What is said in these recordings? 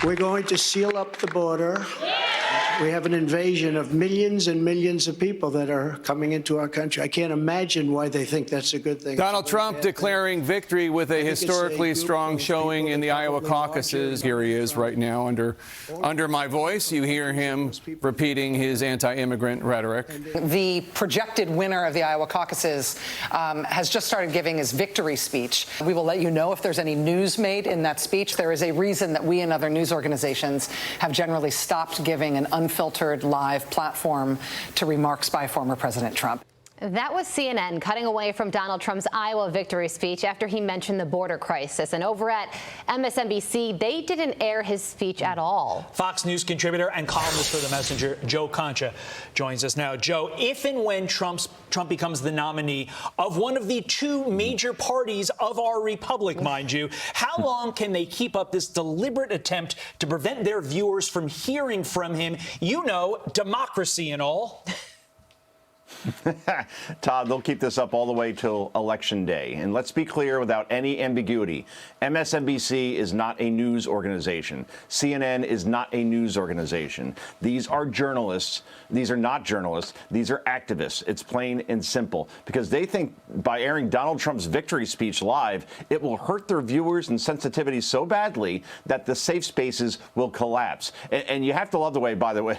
We're going to seal up the border. We have an invasion of millions and millions of people that are coming into our country. I can't imagine why they think that's a good thing. Donald Trump declaring victory with a historically strong showing in the Iowa caucuses. Here he is right now under my voice. You hear him repeating his anti-immigrant rhetoric. The projected winner of the Iowa caucuses has just started giving his victory speech. We will let you know if there's any news made in that speech. There is a reason that we and other news organizations have generally stopped giving an unfiltered live platform to remarks by former President Trump. That was CNN cutting away from Donald Trump's Iowa victory speech after he mentioned the border crisis. And over at MSNBC, they didn't air his speech at all. Fox News contributor and columnist for The Messenger, Joe Concha, joins us now. Joe, if and when Trump becomes the nominee of one of the two major parties of our republic, mind you, how long can they keep up this deliberate attempt to prevent their viewers from hearing from him? You know, democracy and all. Todd, they'll keep this up all the way till Election Day. And let's be clear without any ambiguity. MSNBC is not a news organization. CNN is not a news organization. These are journalists. These are not journalists. These are activists. It's plain and simple. Because they think by airing Donald Trump's victory speech live, it will hurt their viewers and sensitivity so badly that the safe spaces will collapse. And you have to love the way, by the way,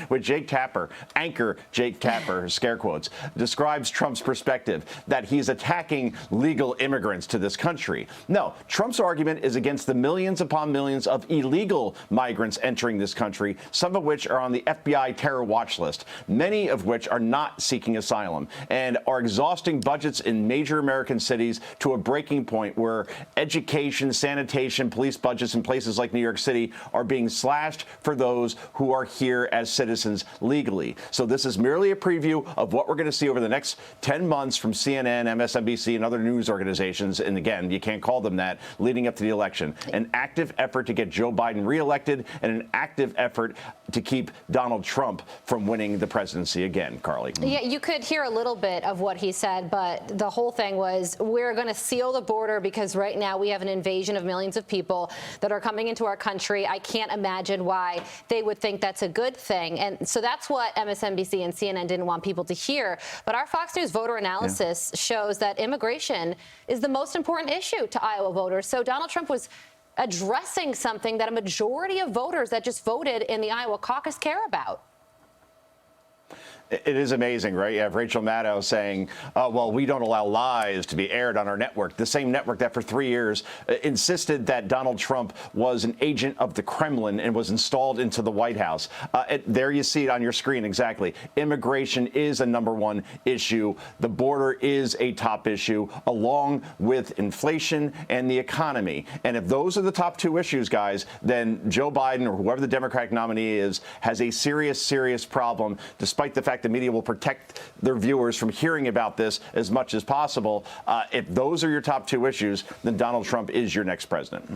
with Jake Tapper, anchor Jake Tapper, scare quotes, describes Trump's perspective that he's attacking legal immigrants to this country. No, Trump's argument is against the millions upon millions of illegal migrants entering this country, some of which are on the FBI terror watch list, many of which are not seeking asylum and are exhausting budgets in major American cities to a breaking point where education, sanitation, police budgets in places like New York City are being slashed for those who are here as citizens legally. So this is merely a preview of what we're going to see over the next 10 months from CNN, MSNBC, and other news organizations. And again, you can't call them that, leading up to the election. An active effort to get Joe Biden reelected and an active effort to keep Donald Trump from winning the presidency again, Carly. Yeah, you could hear a little bit of what he said, but the whole thing was, we're going to seal the border because right now we have an invasion of millions of people that are coming into our country. I can't imagine why they would think that's a good thing. And so that's what MSNBC and CNN didn't want people to hear. But our Fox News voter analysis shows that immigration is the most important issue to Iowa voters. So Donald Trump was addressing something that a majority of voters that just voted in the Iowa caucus care about. It is amazing, right? You have Rachel Maddow saying, well, we don't allow lies to be aired on our network. The same network that for 3 years insisted that Donald Trump was an agent of the Kremlin and was installed into the White House. There you see it on your screen, exactly. Immigration is a #1 issue. The border is a top issue, along with inflation and the economy. And if those are the top two issues, guys, then Joe Biden or whoever the Democratic nominee is has a serious, serious problem, despite the fact the media will protect their viewers from hearing about this as much as possible. If those are your top two issues, then Donald Trump is your next president.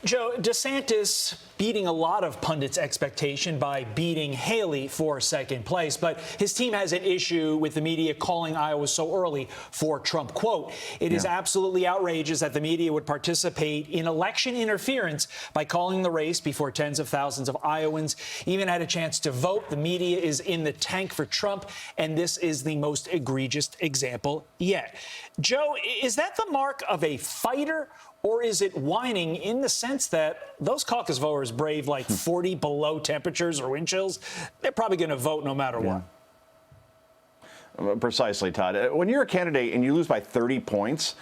Joe, DeSantis beating a lot of pundits' expectation by beating Haley for second place, but his team has an issue with the media calling Iowa so early for Trump. Quote, it is absolutely outrageous that the media would participate in election interference by calling the race before tens of thousands of Iowans even had a chance to vote. The media is in the tank for Trump, and this is the most egregious example yet. Joe, is that the mark of a fighter, or is it whining in the sense that those caucus voters brave like 40 below temperatures or wind chills? They're probably going to vote no matter what. Precisely, Todd. When you're a candidate and you lose by 30 points,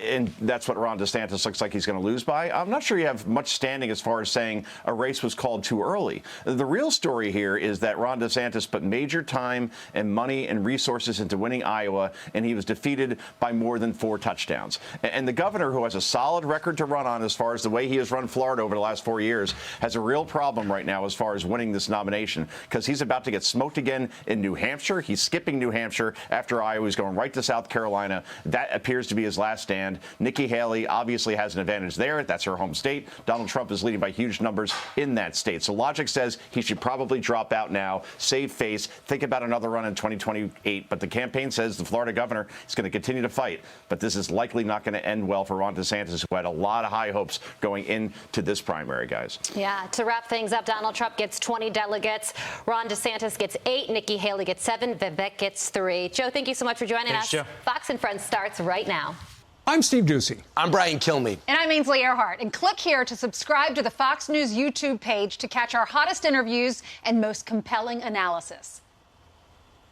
and that's what Ron DeSantis looks like he's going to lose by, I'm not sure you have much standing as far as saying a race was called too early. The real story here is that Ron DeSantis put major time and money and resources into winning Iowa, and he was defeated by more than 4 touchdowns. And the governor, who has a solid record to run on as far as the way he has run Florida over the last 4 years, has a real problem right now as far as winning this nomination, because he's about to get smoked again in New Hampshire. He's skipping New Hampshire after Iowa. He's going right to South Carolina. That appears to be his last last stand. Nikki Haley obviously has an advantage there. That's her home state. Donald Trump is leading by huge numbers in that state. So logic says he should probably drop out now, save face, think about another run in 2028. But the campaign says the Florida governor is going to continue to fight. But this is likely not going to end well for Ron DeSantis, who had a lot of high hopes going into this primary, guys. Yeah, to wrap things up, Donald Trump gets 20 delegates. Ron DeSantis gets 8. Nikki Haley gets 7. Vivek gets 3. Joe, thank you so much for joining us. Joe. Fox and Friends starts right now. I'm Steve Doocy. I'm Brian Kilmeade. And I'm Ainsley Earhart. And click here to subscribe to the Fox News YouTube page to catch our hottest interviews and most compelling analysis.